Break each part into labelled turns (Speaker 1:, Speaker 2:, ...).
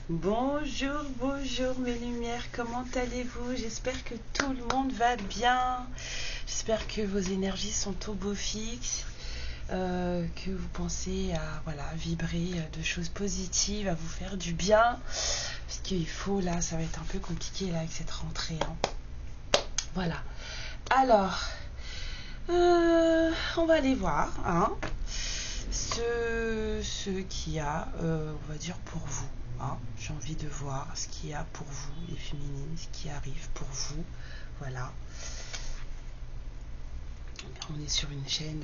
Speaker 1: Bonjour, bonjour mes lumières, comment allez-vous? J'espère que tout le monde va bien. J'espère que vos énergies sont au beau fixe, que vous pensez à vibrer de choses positives, à vous faire du bien. Parce qu'il faut, là, ça va être un peu compliqué là avec cette rentrée. Voilà. Alors, on va aller voir ce qu'il y a, on va dire, pour vous. J'ai envie de voir ce qu'il y a pour vous, les féminines, ce qui arrive pour vous. Voilà. On est sur une chaîne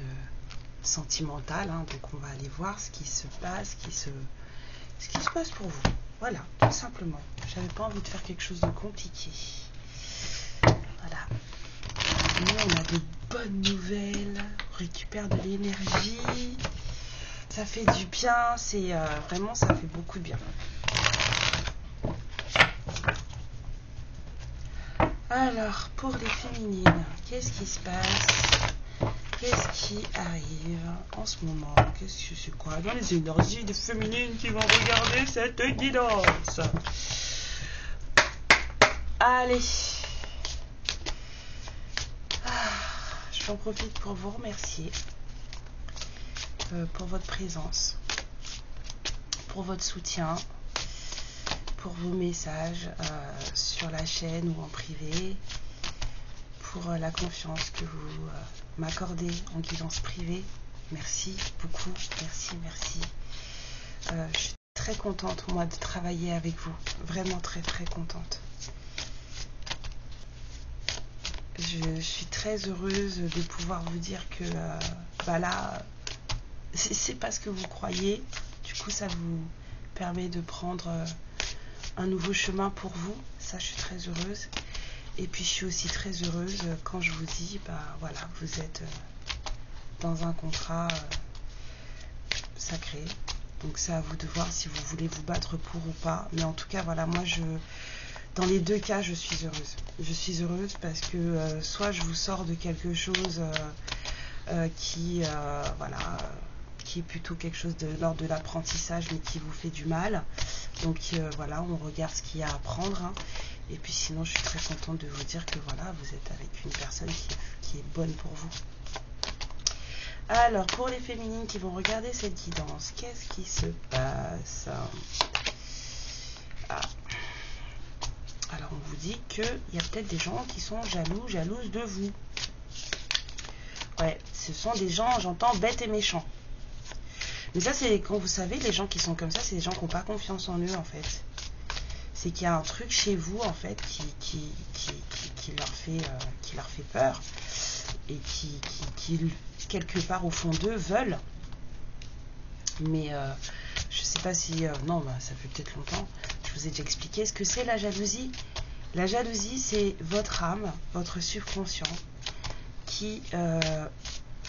Speaker 1: sentimentale, donc on va aller voir ce qui se passe, ce qui se passe pour vous. Voilà, tout simplement. J'avais pas envie de faire quelque chose de compliqué. Voilà. Nous, on a de bonnes nouvelles, on récupère de l'énergie. Ça fait du bien, c'est vraiment, ça fait beaucoup de bien. Alors, pour les féminines, qu'est-ce qui se passe? Qu'est-ce qui arrive en ce moment? Qu'est-ce que c'est quoi dans les énergies des féminines qui vont regarder cette guidance? Allez. J'en profite pour vous remercier pour votre présence, pour votre soutien, pour vos messages sur la chaîne ou en privé, pour la confiance que vous m'accordez en guidance privée. Merci beaucoup, merci. Je suis très contente, moi, de travailler avec vous. Vraiment très contente. Je suis très heureuse de pouvoir vous dire que là, c'est pas ce que vous croyez. Du coup, ça vous permet de prendre un nouveau chemin pour vous. Ça, je suis très heureuse. Et puis, je suis aussi très heureuse quand je vous dis, vous êtes dans un contrat sacré. Donc, c'est à vous de voir si vous voulez vous battre pour ou pas. Mais en tout cas, voilà, moi, dans les deux cas, je suis heureuse. Je suis heureuse parce que soit je vous sors de quelque chose qui est plutôt quelque chose de l'ordre de l'apprentissage, mais qui vous fait du mal. Donc on regarde ce qu'il y a à apprendre. Et puis sinon, je suis très contente de vous dire que vous êtes avec une personne qui est bonne pour vous. Alors, pour les féminines qui vont regarder cette guidance, qu'est-ce qui se passe? Alors, on vous dit qu'il y a peut-être des gens qui sont jalouses de vous. Ouais, ce sont des gens, j'entends, bêtes et méchants. Mais ça, c'est quand vous savez, les gens qui sont comme ça, c'est des gens qui n'ont pas confiance en eux, en fait. C'est qu'il y a un truc chez vous, en fait, qui leur fait peur. Et qui, quelque part, au fond d'eux, veulent. Mais je ne sais pas si... ça fait peut-être longtemps. Je vous ai déjà expliqué ce que c'est la jalousie. La jalousie, c'est votre âme, votre subconscient, qui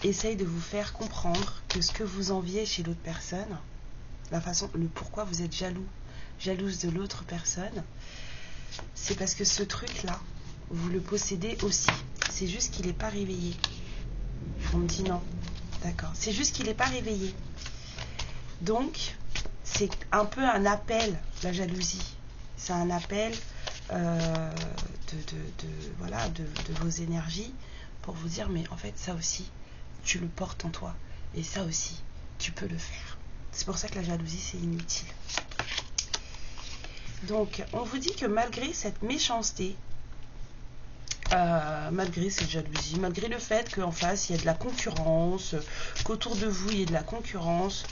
Speaker 1: essaye de vous faire comprendre que ce que vous enviez chez l'autre personne, le pourquoi vous êtes jalouse de l'autre personne, c'est parce que ce truc-là, vous le possédez aussi. C'est juste qu'il n'est pas réveillé. On me dit non. D'accord. C'est juste qu'il n'est pas réveillé. Donc, c'est un peu un appel, la jalousie. C'est un appel de vos énergies pour vous dire, mais en fait, ça aussi, tu le portes en toi. Et ça aussi, tu peux le faire. C'est pour ça que la jalousie, c'est inutile. Donc, on vous dit que malgré cette méchanceté, malgré cette jalousie, malgré le fait qu'en face, il y a de la concurrence, qu'autour de vous, il y ait de la concurrence,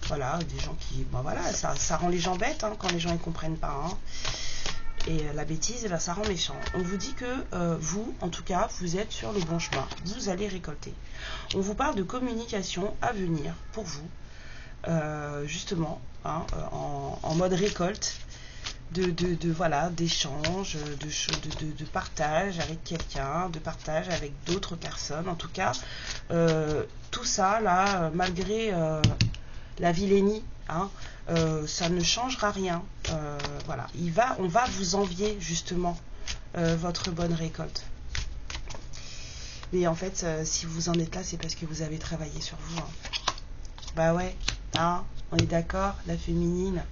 Speaker 1: des gens qui... ça rend les gens bêtes quand les gens ne comprennent pas. Et la bêtise, ça rend méchant. On vous dit que vous, en tout cas, vous êtes sur le bon chemin. Vous allez récolter. On vous parle de communication à venir pour vous, justement, en mode récolte, d'échange, de partage avec quelqu'un, de partage avec d'autres personnes. En tout cas, tout ça, là, malgré la vilainie, ça ne changera rien. On va vous envier justement votre bonne récolte. Mais en fait, si vous en êtes là, c'est parce que vous avez travaillé sur vous. Hein. Bah ouais, hein, on est d'accord, la féminine.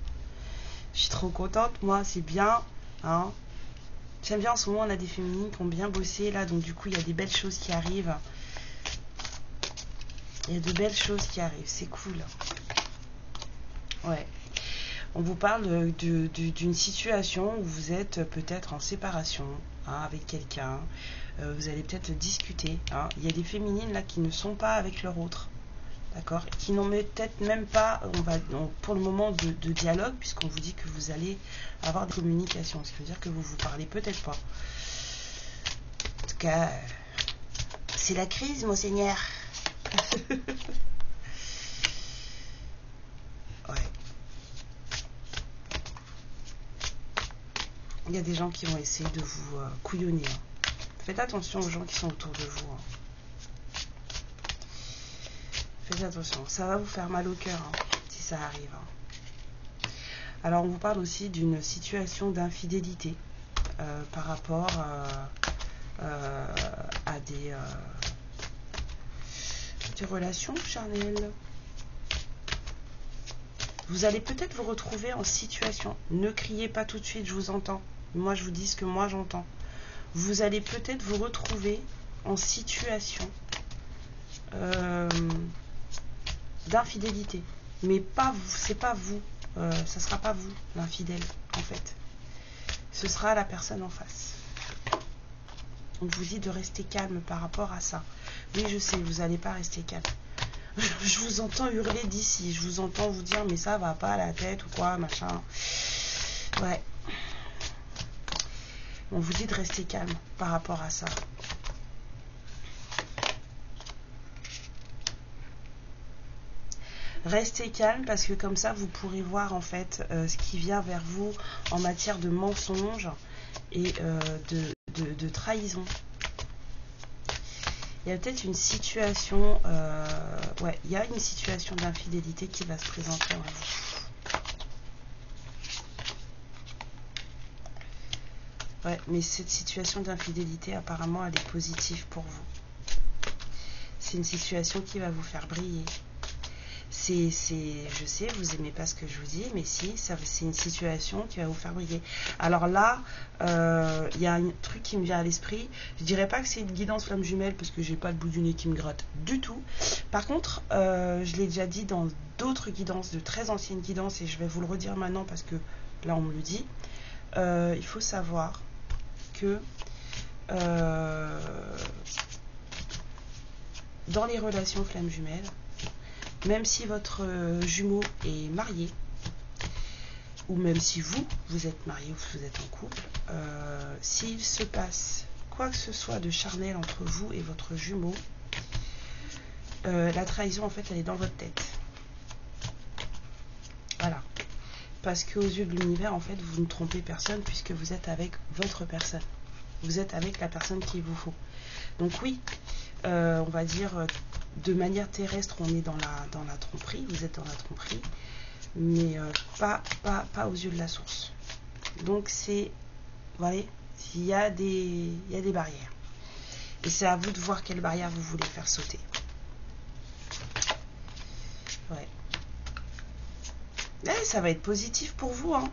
Speaker 1: Je suis trop contente, moi, c'est bien. Hein. J'aime bien en ce moment, on a des féminines qui ont bien bossé là, donc du coup, il y a des belles choses qui arrivent. Il y a de belles choses qui arrivent, c'est cool. Ouais. On vous parle d'une situation où vous êtes peut-être en séparation hein, avec quelqu'un. Vous allez peut-être discuter. Hein. Il y a des féminines là qui ne sont pas avec leur autre. D'accord, qui n'ont peut-être même pas, pour le moment, de dialogue, puisqu'on vous dit que vous allez avoir des communications. Ce qui veut dire que vous vous parlez peut-être pas. En tout cas, c'est la crise, monseigneur. Ouais. Il y a des gens qui vont essayer de vous couillonner. Hein. Faites attention aux gens qui sont autour de vous. Hein. Faites attention, ça va vous faire mal au cœur hein, si ça arrive. Hein. Alors on vous parle aussi d'une situation d'infidélité par rapport à des relations charnelles. Vous allez peut-être vous retrouver en situation, ne criez pas tout de suite, je vous entends. Moi je vous dis ce que moi j'entends. Vous allez peut-être vous retrouver en situation d'infidélité, mais pas vous, c'est pas vous, ça sera pas vous l'infidèle en fait, ce sera la personne en face. On vous dit de rester calme par rapport à ça. Oui, je sais, vous n'allez pas rester calme. Je vous entends hurler d'ici, je vous entends vous dire mais ça va pas à la tête ou quoi, machin. Ouais. On vous dit de rester calme par rapport à ça. Restez calme parce que comme ça vous pourrez voir en fait ce qui vient vers vous en matière de mensonges et de trahison. Il y a peut-être une situation, ouais, il y a une situation d'infidélité qui va se présenter en vous. Ouais, mais cette situation d'infidélité apparemment elle est positive pour vous. C'est une situation qui va vous faire briller. Je sais, vous aimez pas ce que je vous dis, mais si, c'est une situation qui va vous faire briller. Alors là, il y a un truc qui me vient à l'esprit. Je dirais pas que c'est une guidance flamme jumelle parce que j'ai pas le bout du nez qui me gratte du tout. Par contre, je l'ai déjà dit dans d'autres guidances, de très anciennes guidances, et je vais vous le redire maintenant parce que là on me le dit. Il faut savoir que dans les relations flamme jumelle, même si votre jumeau est marié, ou même si vous êtes marié ou vous êtes en couple, s'il se passe quoi que ce soit de charnel entre vous et votre jumeau, la trahison en fait elle est dans votre tête. Voilà. Parce qu'aux yeux de l'univers en fait vous ne trompez personne puisque vous êtes avec votre personne. Vous êtes avec la personne qu'il vous faut. Donc oui, on va dire de manière terrestre on est dans la tromperie, vous êtes dans la tromperie, mais pas aux yeux de la source. Donc c'est, vous voyez, il y a des barrières. Et c'est à vous de voir quelle barrière vous voulez faire sauter. Ouais. Et ça va être positif pour vous, hein.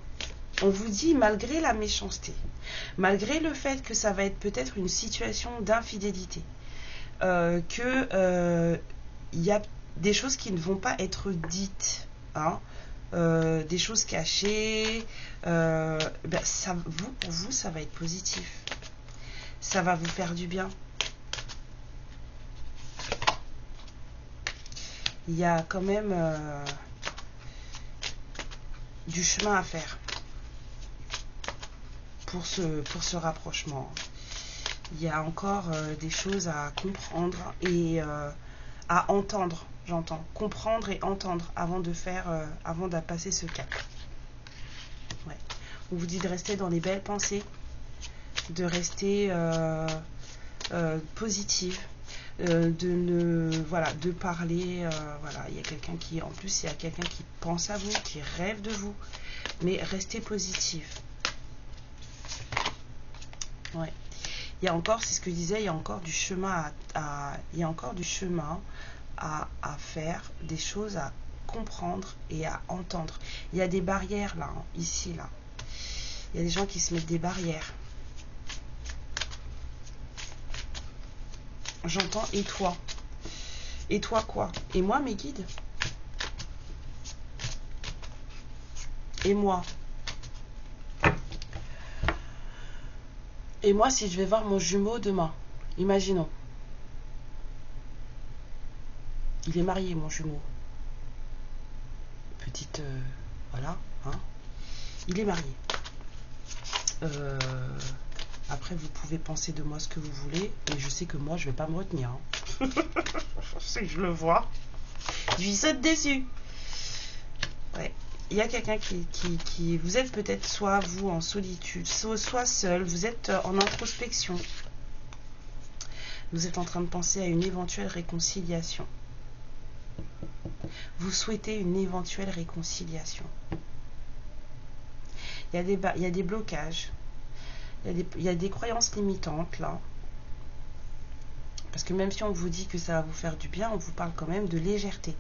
Speaker 1: On vous dit, malgré la méchanceté, malgré le fait que ça va être peut-être une situation d'infidélité, que il y a des choses qui ne vont pas être dites, hein, des choses cachées, ça, pour vous, ça va être positif. Ça va vous faire du bien. Il y a quand même du chemin à faire pour ce rapprochement. Il y a encore des choses à comprendre et à entendre, j'entends. Comprendre et entendre avant de passer ce cap. Ouais. On vous dit de rester dans les belles pensées, de rester positive, de parler. Voilà, il y a quelqu'un qui, en plus, il y a quelqu'un qui pense à vous, qui rêve de vous, mais restez positive. Ouais. Il y a encore, c'est ce que je disais, il y a encore du chemin il y a encore du chemin à faire, des choses à comprendre et à entendre. Il y a des barrières là, hein, ici, là. Il y a des gens qui se mettent des barrières. J'entends et toi. Et toi quoi? Et moi mes guides? Et moi? Et moi si je vais voir mon jumeau demain? Imaginons. Il est marié mon jumeau. Petite... voilà. Hein, il est marié. Après vous pouvez penser de moi ce que vous voulez. Mais je sais que moi je vais pas me retenir. Hein. Je sais que je le vois. Je lui saute dessus. Ouais. Il y a quelqu'un qui... Vous êtes peut-être soit vous en solitude, soit seul. Vous êtes en introspection. Vous êtes en train de penser à une éventuelle réconciliation. Vous souhaitez une éventuelle réconciliation. Il y a des blocages. Il y a des croyances limitantes là. Parce que même si on vous dit que ça va vous faire du bien, on vous parle quand même de légèreté.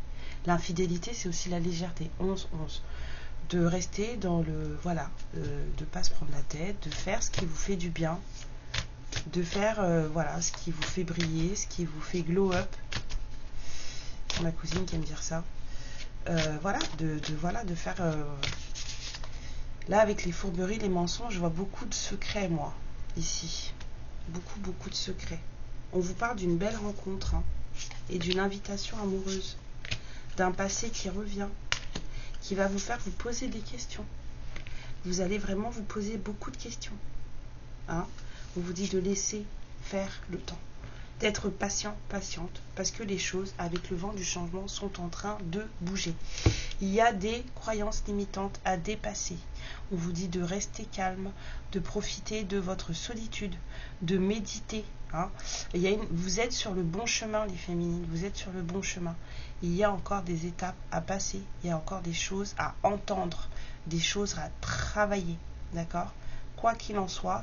Speaker 1: L'infidélité, c'est aussi la légèreté. 11-11. De rester dans le... Voilà. De ne pas se prendre la tête, de faire ce qui vous fait du bien. De faire, voilà, ce qui vous fait briller, ce qui vous fait glow up. C'est ma cousine qui aime dire ça. Voilà, de faire... Là, avec les fourberies, les mensonges, je vois beaucoup de secrets, moi, ici. Beaucoup de secrets. On vous parle d'une belle rencontre, hein, et d'une invitation amoureuse. D'un passé qui revient, qui va vous faire vous poser des questions. Vous allez vraiment vous poser beaucoup de questions. Hein. On vous dit de laisser faire le temps. D'être patient, patiente, parce que les choses, avec le vent du changement, sont en train de bouger. Il y a des croyances limitantes à dépasser. On vous dit de rester calme, de profiter de votre solitude, de méditer. Hein. Vous êtes sur le bon chemin, les féminines, vous êtes sur le bon chemin. Il y a encore des étapes à passer, il y a encore des choses à entendre, des choses à travailler. D'accord? Quoi qu'il en soit,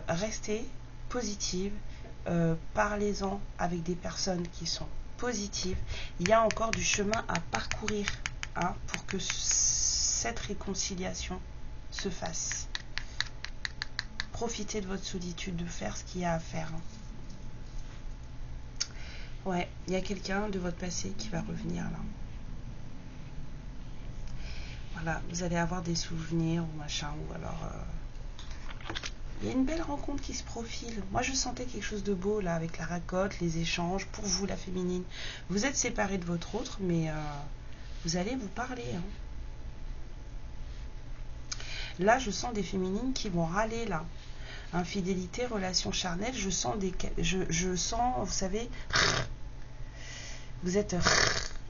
Speaker 1: restez positive. Parlez-en avec des personnes qui sont positives. Il y a encore du chemin à parcourir, hein, pour que cette réconciliation se fasse. Profitez de votre solitude, de faire ce qu'il y a à faire. Hein. Ouais, il y a quelqu'un de votre passé qui va revenir là. Voilà, vous allez avoir des souvenirs ou machin, ou alors... Il y a une belle rencontre qui se profile. Moi, je sentais quelque chose de beau, là, avec la racotte, les échanges. Pour vous, la féminine. Vous êtes séparés de votre autre, mais vous allez vous parler. Hein. Là, je sens des féminines qui vont râler, là. Infidélité, relation charnelle. Je sens je sens, vous savez... Vous êtes...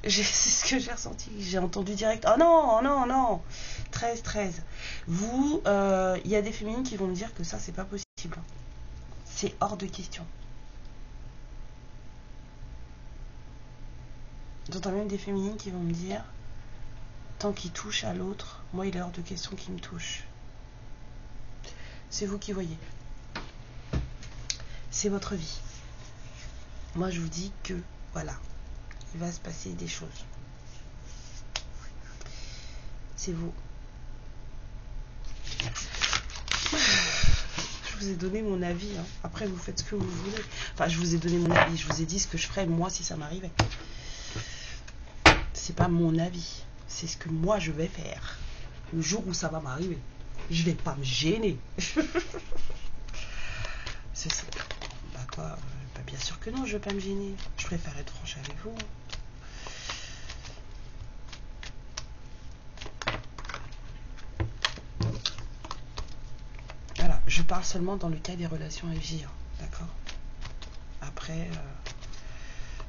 Speaker 1: C'est ce que j'ai ressenti. J'ai entendu direct. Oh non, non, non. 13. Vous, il y a des féminines qui vont me dire que ça, c'est pas possible. C'est hors de question. J'entends même des féminines qui vont me dire, tant qu'il touche à l'autre, moi, il est hors de question qu'il me touche. C'est vous qui voyez. C'est votre vie. Moi, je vous dis que, voilà, il va se passer des choses. C'est vous. Je vous ai donné mon avis. Hein. Après, vous faites ce que vous voulez. Enfin, je vous ai donné mon avis. Je vous ai dit ce que je ferais, moi, si ça m'arrivait. C'est pas mon avis. C'est ce que moi, je vais faire. Le jour où ça va m'arriver. Je vais pas me gêner. C'est ça. Bah quoi, bah bien sûr que non, je vais pas me gêner. Je préfère être franche avec vous. Voilà, je parle seulement dans le cas des relations FJ, hein, d'accord. Après,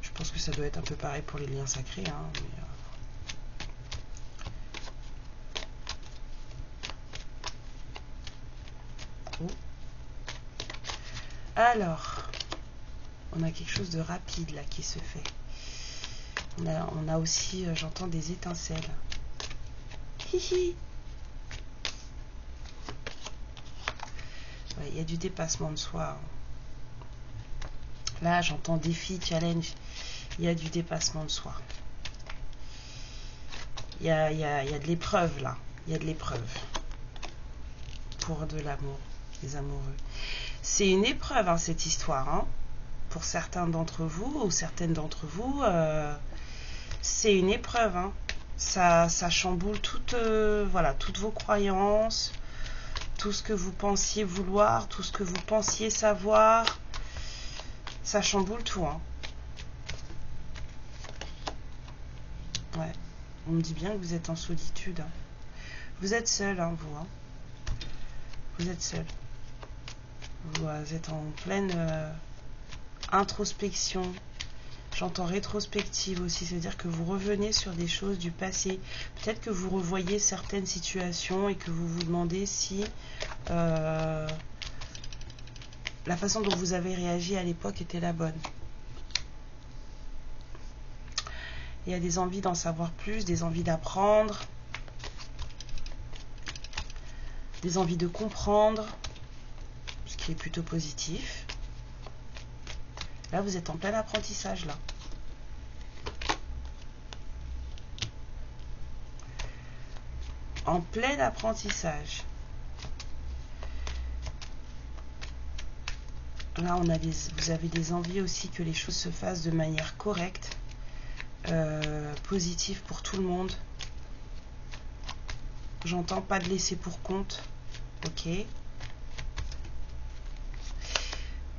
Speaker 1: je pense que ça doit être un peu pareil pour les liens sacrés, hein, mais, oh. Alors, on a quelque chose de rapide là qui se fait. On a aussi, j'entends des étincelles. Hihi. Ouais, il y a du dépassement de soi. Hein. Là, j'entends défi, challenge. Il y a du dépassement de soi. Il y a de l'épreuve, là. Il y a de l'épreuve. Pour de l'amour, les amoureux. C'est une épreuve, hein, cette histoire. Hein. Pour certains d'entre vous, ou certaines d'entre vous, c'est une épreuve. Hein. Ça chamboule voilà, toutes vos croyances, tout ce que vous pensiez vouloir, tout ce que vous pensiez savoir. Ça chamboule tout. Hein. Ouais. On me dit bien que vous êtes en solitude. Hein. Vous êtes seul, hein, vous. Hein. Vous êtes seul. Vous êtes en pleine introspection. J'entends rétrospective aussi, c'est-à-dire que vous revenez sur des choses du passé. Peut-être que vous revoyez certaines situations et que vous vous demandez si la façon dont vous avez réagi à l'époque était la bonne. Il y a des envies d'en savoir plus, des envies d'apprendre, des envies de comprendre, ce qui est plutôt positif. Là, vous êtes en plein apprentissage, là. En plein apprentissage. Là, vous avez des envies aussi que les choses se fassent de manière correcte, positive pour tout le monde. J'entends pas de laisser pour compte. Ok.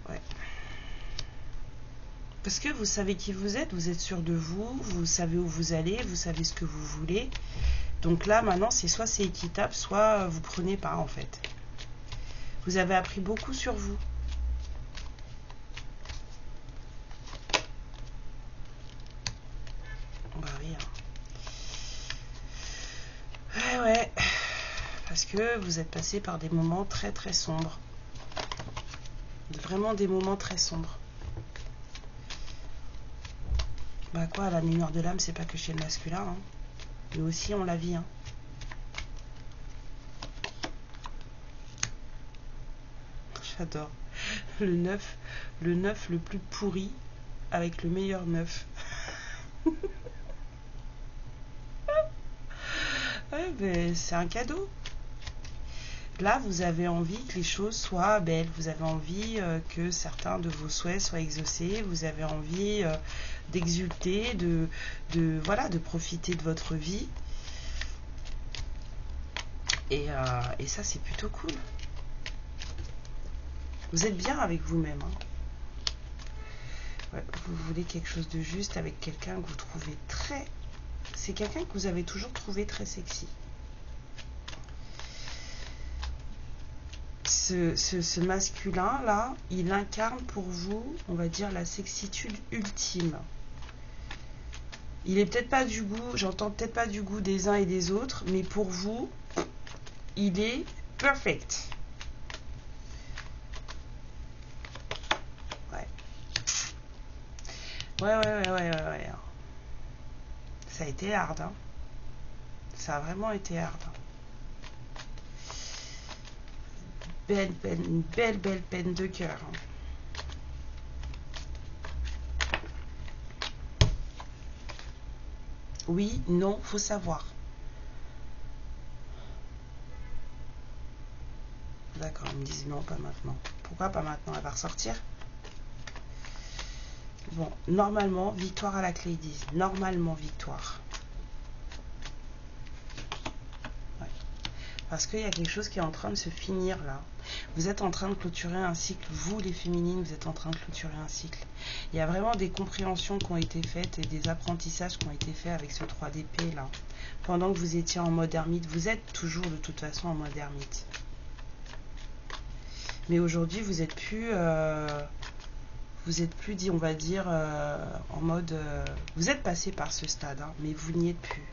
Speaker 1: Ouais. Parce que vous savez qui vous êtes sûr de vous, vous savez où vous allez, vous savez ce que vous voulez. Donc là, maintenant, soit c'est équitable, soit vous prenez pas, en fait. Vous avez appris beaucoup sur vous. Bah oui. Hein. Ouais. Parce que vous êtes passé par des moments très très sombres. Vraiment des moments très sombres. Bah quoi, la nuit noire de l'âme, c'est pas que chez le masculin. Hein. Nous aussi, on la vit. Hein. J'adore. Le 9 le plus pourri avec le meilleur 9. Ouais, mais c'est un cadeau. Là, vous avez envie que les choses soient belles. Vous avez envie que certains de vos souhaits soient exaucés. Vous avez envie d'exulter, voilà, de profiter de votre vie. Et ça, c'est plutôt cool. Vous êtes bien avec vous-même. Hein. Ouais, vous voulez quelque chose de juste avec quelqu'un que vous trouvez très... C'est quelqu'un que vous avez toujours trouvé très sexy. Ce masculin-là, il incarne pour vous, on va dire, la sexitude ultime. Il est peut-être pas du goût, j'entends peut-être pas du goût des uns et des autres, mais pour vous, il est perfect. Ouais. Ouais. Ça a été hard, hein. Ça a vraiment été hard. Hein. Une belle peine de cœur. Hein. Oui, non, faut savoir. D'accord, ils me disent non, pas maintenant. Pourquoi pas maintenant? Elle va ressortir. Bon, normalement, victoire à la clé, ils disent. Normalement, victoire. Ouais. Parce qu'il y a quelque chose qui est en train de se finir là. Vous êtes en train de clôturer un cycle. Vous, les féminines, vous êtes en train de clôturer un cycle. Il y a vraiment des compréhensions qui ont été faites et des apprentissages qui ont été faits avec ce 3 d'épée là. Pendant que vous étiez en mode ermite, vous êtes toujours de toute façon en mode ermite. Mais aujourd'hui, vous êtes plus... dit, on va dire, en mode... vous êtes passé par ce stade, hein, mais vous n'y êtes plus.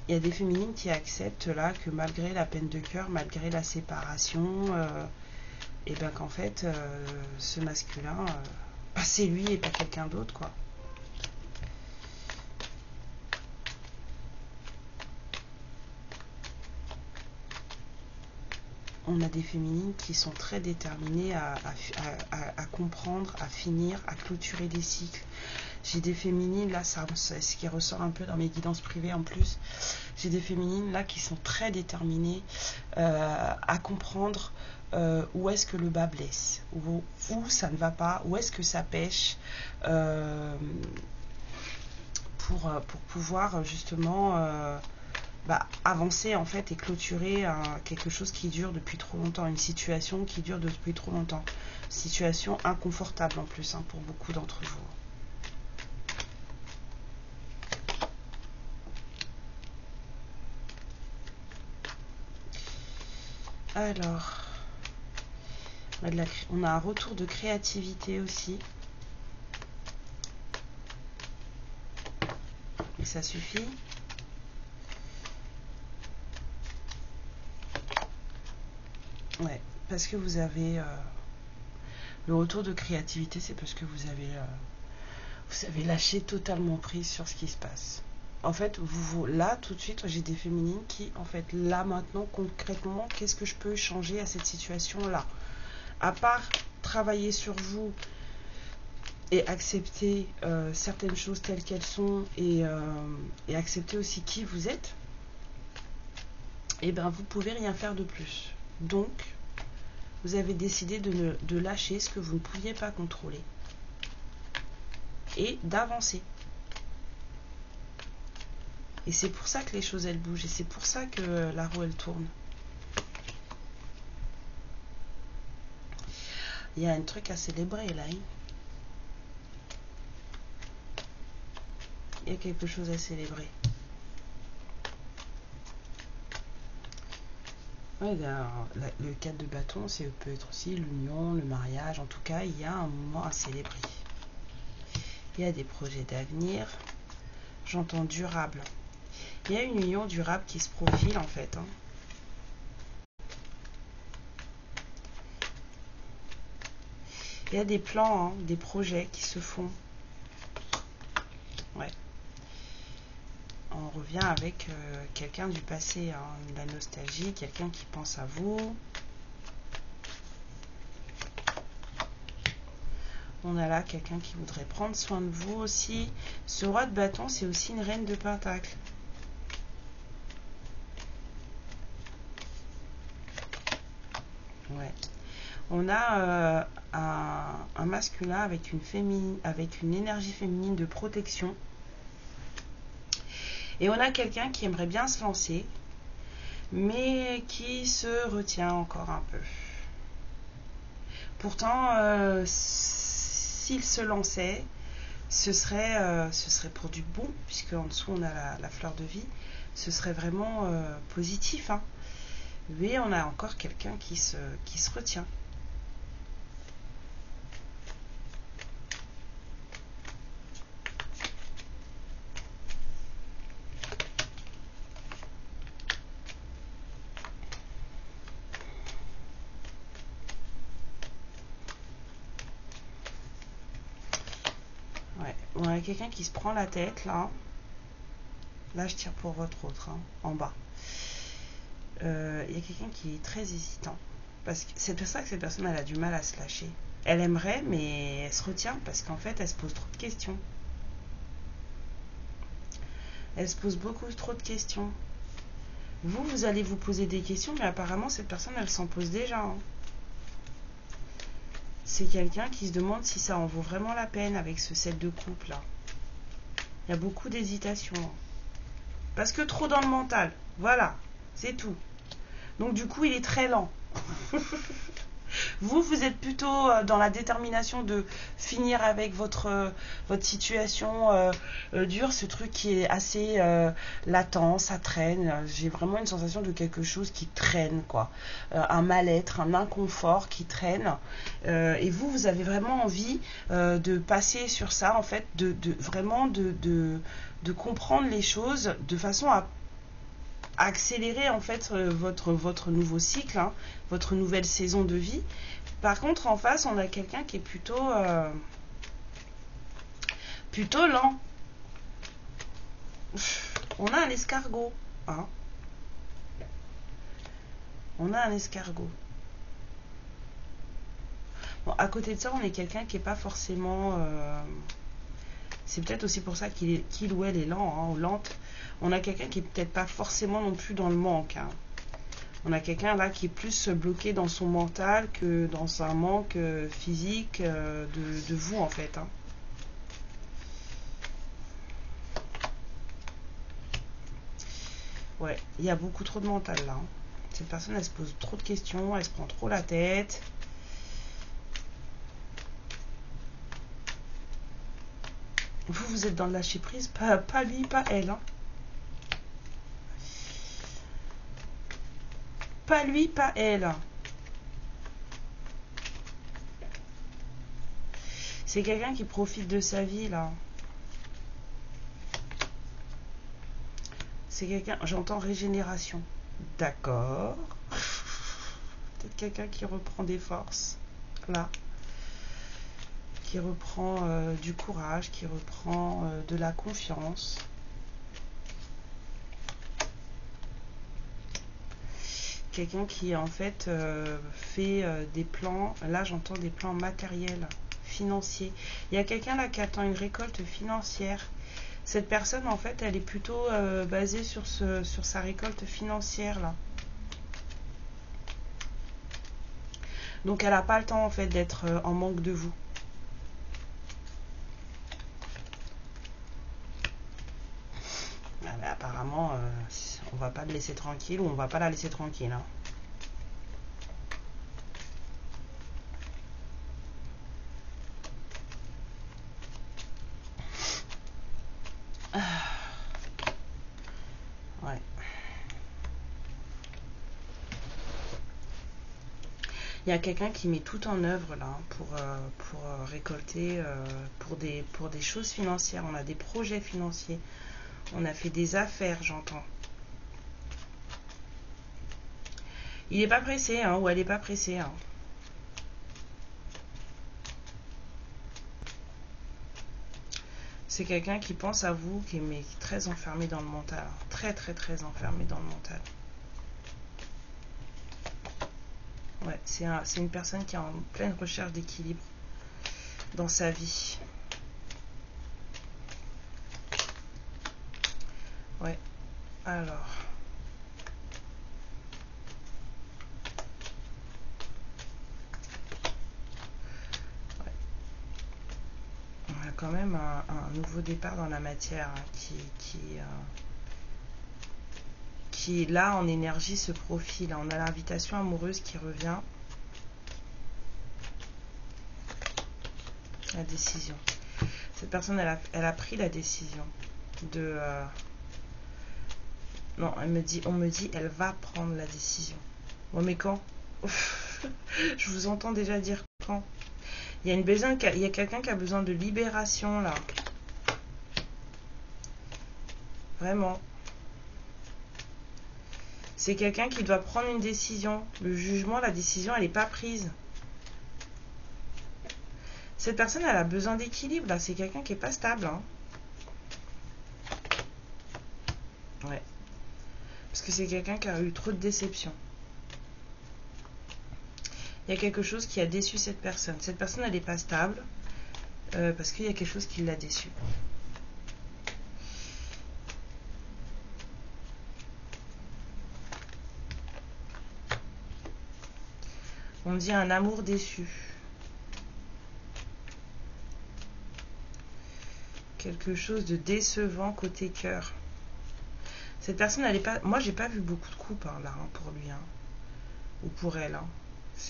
Speaker 1: Il y a des féminines qui acceptent là que malgré la peine de cœur, malgré la séparation, et bien qu'en fait, ce masculin, c'est lui et pas quelqu'un d'autre, quoi. On a des féminines qui sont très déterminées à comprendre, à finir, à clôturer des cycles. J'ai des féminines, là, c'est ce qui ressort un peu dans mes guidances privées en plus. J'ai des féminines, là, qui sont très déterminées à comprendre où est-ce que le bas blesse, où ça ne va pas, où est-ce que ça pêche, pour pouvoir justement avancer en fait et clôturer quelque chose qui dure depuis trop longtemps, une situation qui dure depuis trop longtemps. Situation inconfortable en plus pour beaucoup d'entre vous. Alors, on a un retour de créativité aussi. Et ça suffit. Ouais, parce que vous avez le retour de créativité, c'est parce que vous avez lâché totalement prise sur ce qui se passe. En fait, là, tout de suite, j'ai des féminines qui, en fait, là, maintenant, concrètement, qu'est-ce que je peux changer à cette situation-là? À part travailler sur vous et accepter certaines choses telles qu'elles sont et accepter aussi qui vous êtes, et ben, vous pouvez rien faire de plus. Donc, vous avez décidé de lâcher ce que vous ne pouviez pas contrôler et d'avancer. Et c'est pour ça que les choses, elles bougent. Et c'est pour ça que la roue, elle tourne. Il y a un truc à célébrer, là. Il y a quelque chose à célébrer. Ouais, le 4 de bâton, peut être aussi l'union, le mariage. En tout cas, il y a un moment à célébrer. Il y a des projets d'avenir. J'entends durable. Il y a une union durable qui se profile, en fait. Il y a des plans, des projets qui se font. Ouais. On revient avec quelqu'un du passé, la nostalgie, quelqu'un qui pense à vous. On a là quelqu'un qui voudrait prendre soin de vous aussi. Ce roi de bâton, c'est aussi une reine de pentacle. Ouais. On a un masculin avec une énergie féminine de protection. Et on a quelqu'un qui aimerait bien se lancer, mais qui se retient encore un peu. Pourtant, s'il se lançait, ce serait pour du bon, puisque en dessous on a la fleur de vie. Ce serait vraiment positif. Mais on a encore quelqu'un qui se retient. Ouais, on a quelqu'un qui se prend la tête là. Là, je tire pour votre autre, en bas. Il y a quelqu'un qui est très hésitant. Parce que c'est pour ça que cette personne, elle a du mal à se lâcher. Elle aimerait, mais elle se retient parce qu'en fait, elle se pose trop de questions. Elle se pose beaucoup trop de questions. Vous allez vous poser des questions, mais apparemment, cette personne, elle s'en pose déjà. C'est quelqu'un qui se demande si ça en vaut vraiment la peine avec ce set de coupe là. Il y a beaucoup d'hésitation. Parce que trop dans le mental. Voilà, c'est tout. Donc du coup, il est très lent. Vous êtes plutôt dans la détermination de finir avec votre situation dure, ce truc qui est assez latent, ça traîne. J'ai vraiment une sensation de quelque chose qui traîne, quoi. Un mal-être, un inconfort qui traîne. Et vous avez vraiment envie de passer sur ça, en fait, vraiment de comprendre les choses de façon à accélérer en fait votre nouveau cycle, votre nouvelle saison de vie. Par contre, en face, on a quelqu'un qui est plutôt lent. On a un escargot. On a un escargot. Bon, à côté de ça, on est quelqu'un qui n'est pas forcément... c'est peut-être aussi pour ça qu'il ou elle est lent, hein, ou lente. On a quelqu'un qui est peut-être pas forcément non plus dans le manque. Hein. On a quelqu'un là qui est plus bloqué dans son mental que dans un manque physique de vous en fait. Hein. Ouais, il y a beaucoup trop de mental là. Hein. Cette personne, elle se pose trop de questions, elle se prend trop la tête. Vous êtes dans le lâcher prise, pas lui, pas elle. Hein. Pas lui, pas elle. C'est quelqu'un qui profite de sa vie là. C'est quelqu'un, j'entends régénération. D'accord. Peut-être quelqu'un qui reprend des forces. Là. Qui reprend du courage, qui reprend de la confiance. Quelqu'un qui en fait fait des plans, là j'entends des plans matériels, financiers. Il y a quelqu'un là qui attend une récolte financière. Cette personne en fait elle est plutôt basée sur sa récolte financière là. Donc elle n'a pas le temps en fait d'être en manque de vous. Ah, mais apparemment on va pas le laisser tranquille ou on va pas la laisser tranquille. Hein. Ouais. Il y a quelqu'un qui met tout en œuvre là pour récolter pour des choses financières. On a des projets financiers. On a fait des affaires, j'entends. Il n'est pas pressé, hein, ou elle n'est pas pressée. Hein. C'est quelqu'un qui pense à vous, qui est très enfermé dans le mental. Hein. Très, très, très enfermé dans le mental. Ouais, c'est une personne qui est en pleine recherche d'équilibre dans sa vie. Ouais, alors... On a quand même un nouveau départ dans la matière hein, qui là en énergie se profile. On a l'invitation amoureuse qui revient. La décision. Cette personne, elle a pris la décision de... non, on me dit, elle va prendre la décision. Bon, mais quand? Je vous entends déjà dire quand. Il y a quelqu'un qui a besoin de libération, là. Vraiment. C'est quelqu'un qui doit prendre une décision. Le jugement, la décision, elle n'est pas prise. Cette personne, elle a besoin d'équilibre, là. C'est quelqu'un qui n'est pas stable, hein. Ouais. Parce que c'est quelqu'un qui a eu trop de déceptions. Il y a quelque chose qui a déçu cette personne. Cette personne, elle n'est pas stable parce qu'il y a quelque chose qui l'a déçu. On dit un amour déçu. Quelque chose de décevant côté cœur. Cette personne, elle est pas... Moi, j'ai pas vu beaucoup de couples hein, là, hein, pour lui. Hein. Ou pour elle. Hein.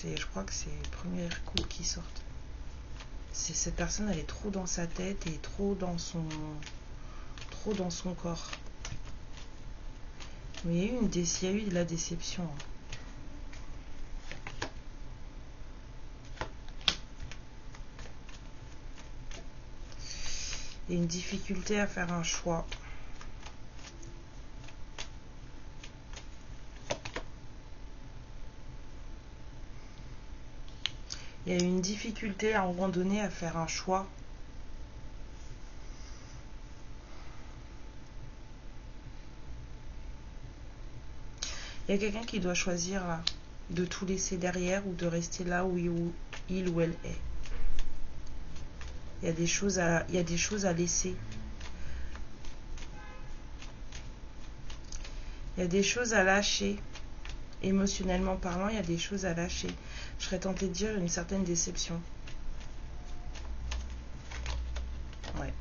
Speaker 1: Je crois que c'est les premiers couples qui sortent. Cette personne, elle est trop dans sa tête et trop dans son corps. Mais il y a eu de la déception. Hein. Il y a une difficulté à faire un choix. Il y a une difficulté à un moment donné à faire un choix. Il y a quelqu'un qui doit choisir là, de tout laisser derrière ou de rester là où il ou elle est. Il y a des choses à laisser. Il y a des choses à lâcher. Émotionnellement parlant, il y a des choses à lâcher. Je serais tentée de dire une certaine déception. Ouais.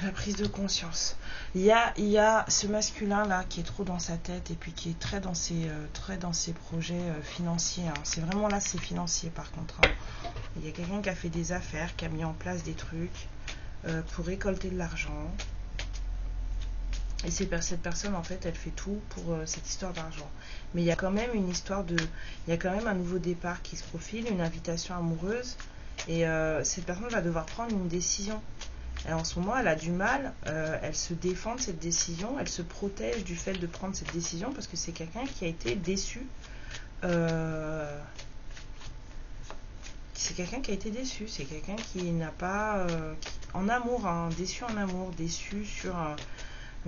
Speaker 1: La prise de conscience. Il y a ce masculin là qui est trop dans sa tête et puis qui est très dans ses projets financiers. Hein. C'est vraiment là, c'est financier par contre. Hein. Il y a quelqu'un qui a fait des affaires, qui a mis en place des trucs pour récolter de l'argent. Et cette personne en fait, elle fait tout pour cette histoire d'argent. Mais il y a quand même une histoire il y a quand même un nouveau départ qui se profile, une invitation amoureuse. Et cette personne va devoir prendre une décision. Et en ce moment, elle a du mal, elle se défend de cette décision, elle se protège du fait de prendre cette décision parce que c'est quelqu'un qui a été déçu. C'est quelqu'un qui a été déçu, c'est quelqu'un qui n'a pas... en amour, hein, déçu en amour, déçu sur un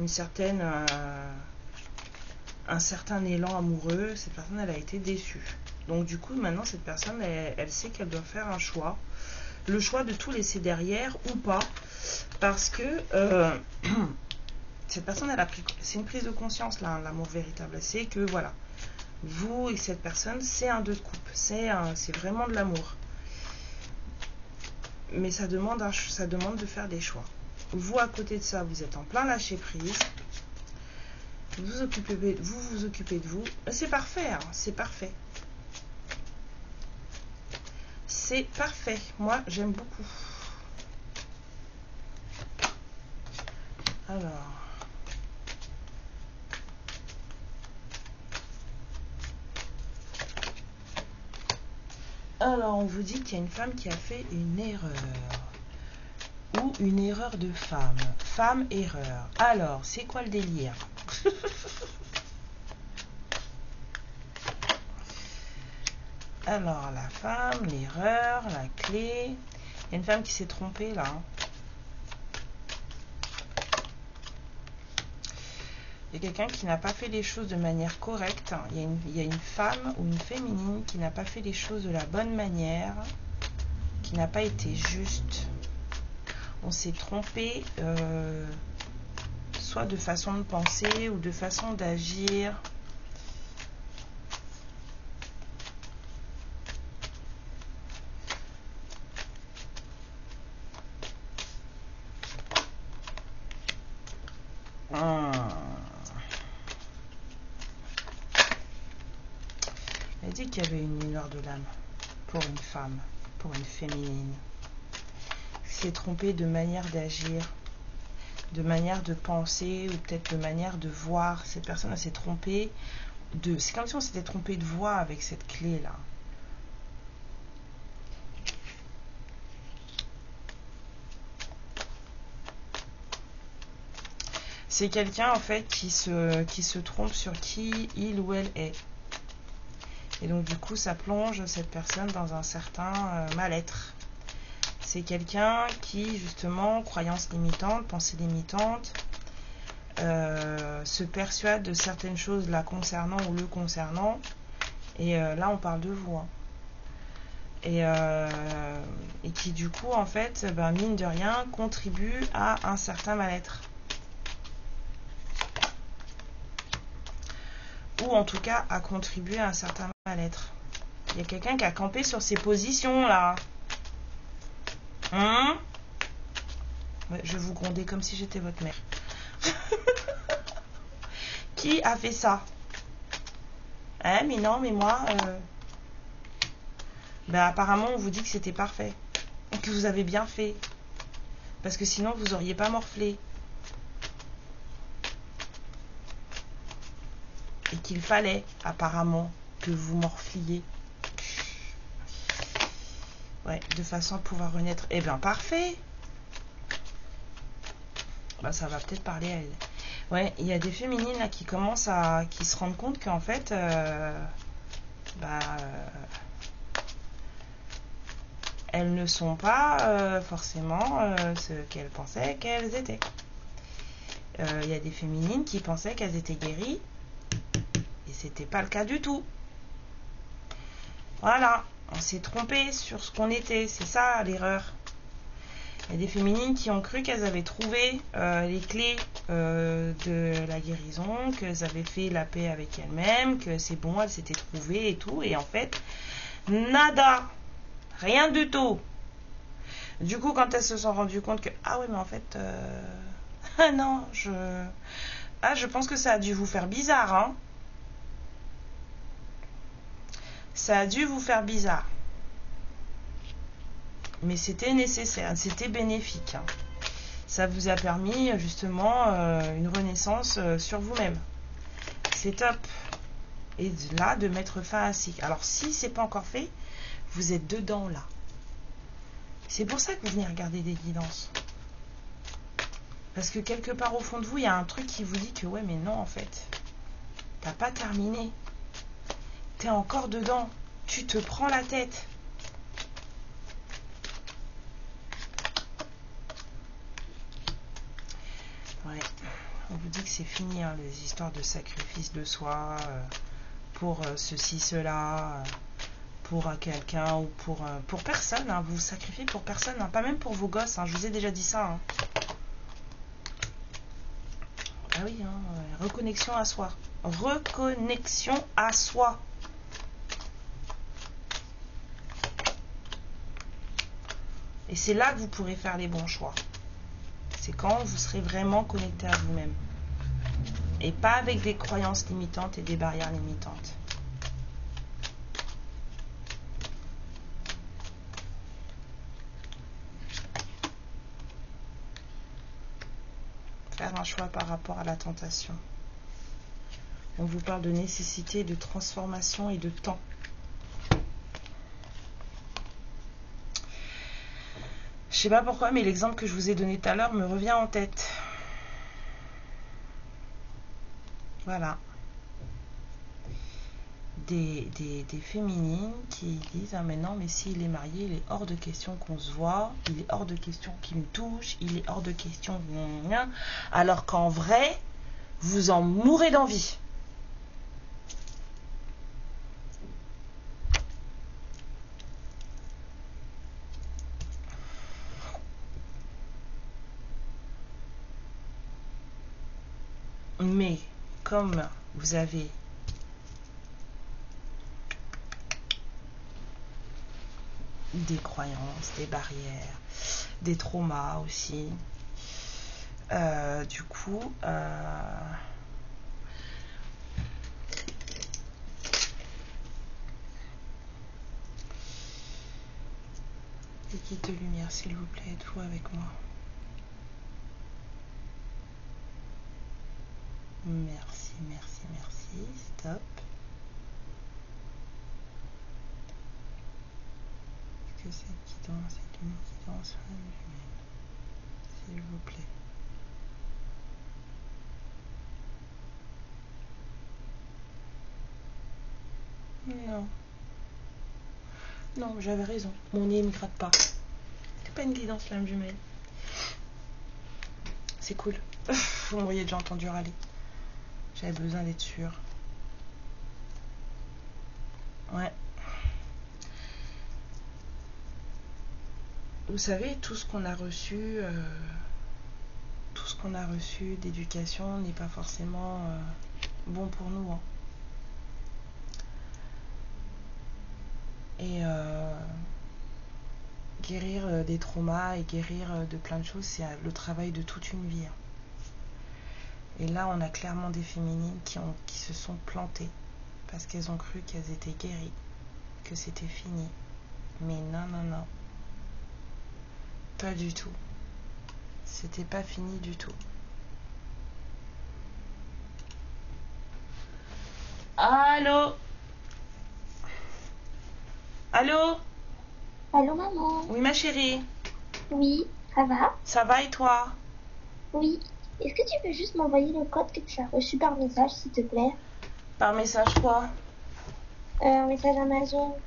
Speaker 1: certain élan amoureux. Cette personne, elle a été déçue. Donc du coup, maintenant, cette personne, elle sait qu'elle doit faire un choix. Le choix de tout laisser derrière ou pas. Parce que cette personne, elle a pris... C'est une prise de conscience, là, l'amour véritable. C'est que, voilà, vous et cette personne, c'est un 2 de coupe. C'est vraiment de l'amour. Mais ça demande de faire des choix. Vous, à côté de ça, vous êtes en plein lâcher prise. Vous vous occupez de vous. C'est parfait, hein, c'est parfait. C'est parfait. Moi, j'aime beaucoup. Alors, on vous dit qu'il y a une femme qui a fait une erreur. Ou une erreur de femme. Femme, erreur. Alors, c'est quoi le délire? Alors, la femme, l'erreur, la clé. Il y a une femme qui s'est trompée, là. Il y a quelqu'un qui n'a pas fait les choses de manière correcte. Il y a une femme ou une féminine qui n'a pas fait les choses de la bonne manière, qui n'a pas été juste. On s'est trompé, soit de façon de penser ou de façon d'agir. Elle dit qu'il y avait une erreur de l'âme pour une femme, pour une féminine. S'est trompée de manière d'agir, de manière de penser ou peut-être de manière de voir. Cette personne s'est trompée de... C'est comme si on s'était trompé de voix avec cette clé-là. C'est quelqu'un en fait qui se trompe sur qui il ou elle est. Et donc du coup ça plonge cette personne dans un certain mal-être. C'est quelqu'un qui justement, croyances limitantes, pensées limitantes, se persuade de certaines choses la concernant ou le concernant. Et là on parle de vous. Hein. Et qui du coup en fait, mine de rien, contribue à un certain mal-être. Ou en tout cas à contribuer à un certain mal-être. Il y a quelqu'un qui a campé sur ses positions là. Ouais, je vais vous gronder comme si j'étais votre mère. Qui a fait ça? Mais non, mais moi... apparemment, on vous dit que c'était parfait. Et que vous avez bien fait. Parce que sinon, vous n'auriez pas morflé. Et qu'il fallait, apparemment, que vous morfliez. Ouais, de façon à pouvoir renaître. Eh bien, parfait. Ça va peut-être parler à elle. Ouais, il y a des féminines là qui commencent qui se rendent compte qu'en fait, elles ne sont pas forcément ce qu'elles pensaient qu'elles étaient. Il y a des féminines qui pensaient qu'elles étaient guéries et c'était pas le cas du tout. Voilà, on s'est trompé sur ce qu'on était, c'est ça l'erreur. Il y a des féminines qui ont cru qu'elles avaient trouvé les clés de la guérison, qu'elles avaient fait la paix avec elles-mêmes, que c'est bon, elles s'étaient trouvées et tout. Et en fait, nada, rien du tout. Du coup, quand elles se sont rendues compte que, ah oui, mais en fait, ah non, je pense que ça a dû vous faire bizarre, hein. Ça a dû vous faire bizarre. Mais c'était nécessaire, c'était bénéfique, hein. Ça vous a permis justement une renaissance sur vous-même. C'est top. Et là, de mettre fin à un cycle. Alors, si c'est pas encore fait, vous êtes dedans là. C'est pour ça que vous venez regarder des guidances. Parce que quelque part au fond de vous, il y a un truc qui vous dit que ouais, mais non, en fait, t'as pas terminé. T'es encore dedans. Tu te prends la tête. Ouais. On vous dit que c'est fini, hein, les histoires de sacrifice de soi pour ceci, cela, pour quelqu'un ou pour personne. Hein. Vous vous sacrifiez pour personne, hein, pas même pour vos gosses. Hein, je vous ai déjà dit ça. Hein. Ah oui, hein, reconnexion à soi. Reconnexion à soi. Et c'est là que vous pourrez faire les bons choix. C'est quand vous serez vraiment connecté à vous-même. Et pas avec des croyances limitantes et des barrières limitantes. Faire un choix par rapport à la tentation. On vous parle de nécessité, de transformation et de temps. Je sais pas pourquoi, mais l'exemple que je vous ai donné tout à l'heure me revient en tête. Voilà. Des féminines qui disent ah mais non, mais s'il est marié, il est hors de question qu'on se voit, il est hors de question qu'il me touche, il est hors de question, alors qu'en vrai, vous en mourrez d'envie. Mais comme vous avez des croyances, des barrières, des traumas aussi, du coup, des guides de lumière, s'il vous plaît, êtes-vous avec moi? Merci, merci, merci. Stop. Est-ce que cette guidance est une guidance humaine? S'il vous plaît. Non. Non, j'avais raison. Mon nez ne me gratte pas. C'est pas une guidance flamme jumelle. C'est cool. Vous m'auriez déjà entendu râler. J'avais besoin d'être sûre. Ouais. Vous savez, tout ce qu'on a reçu, d'éducation n'est pas forcément bon pour nous. Hein. Et guérir des traumas et guérir de plein de choses, c'est le travail de toute une vie. Hein. Et là, on a clairement des féminines qui se sont plantées parce qu'elles ont cru qu'elles étaient guéries, que c'était fini. Mais non, non, non. Pas du tout. C'était pas fini du tout. Allô? Allô?
Speaker 2: Allô maman?
Speaker 1: Oui ma chérie.
Speaker 2: Oui, ça va?
Speaker 1: Ça va et toi?
Speaker 2: Oui. Est-ce que tu peux juste m'envoyer le code que tu as reçu par message, s'il te plaît?
Speaker 1: Par message quoi?
Speaker 2: Un message Amazon.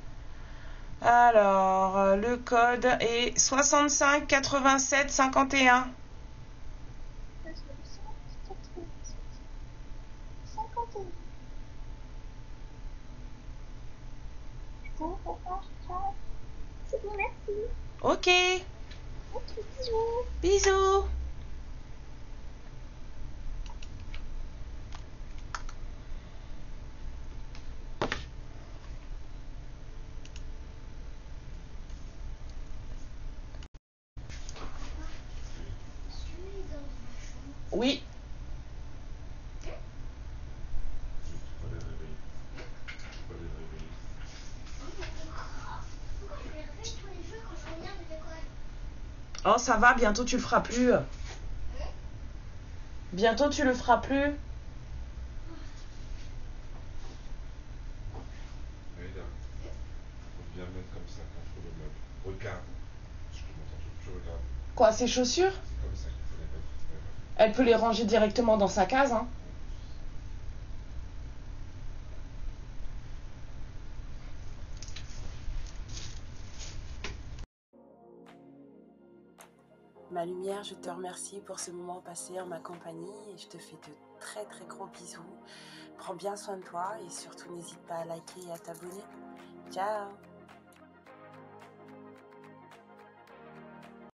Speaker 1: Alors, le code est 65 87 51.
Speaker 2: 51. Bon, papa, ciao. C'est bon, merci.
Speaker 1: Ok,
Speaker 2: Ok, bisous.
Speaker 1: bisous. Oui. Oh, ça va, bientôt tu le feras plus. Bientôt tu le feras plus.
Speaker 3: Regarde, faut bien mettre comme ça quand je le meuble. Regarde. Je te montre un truc, tu regardes.
Speaker 1: Quoi, ces chaussures?
Speaker 3: C'est comme ça qu'il faut les mettre.
Speaker 1: Elle peut les ranger directement dans sa case, hein. Ma lumière, je te remercie pour ce moment passé en ma compagnie et je te fais de très très gros bisous. Prends bien soin de toi et surtout n'hésite pas à liker et à t'abonner. Ciao!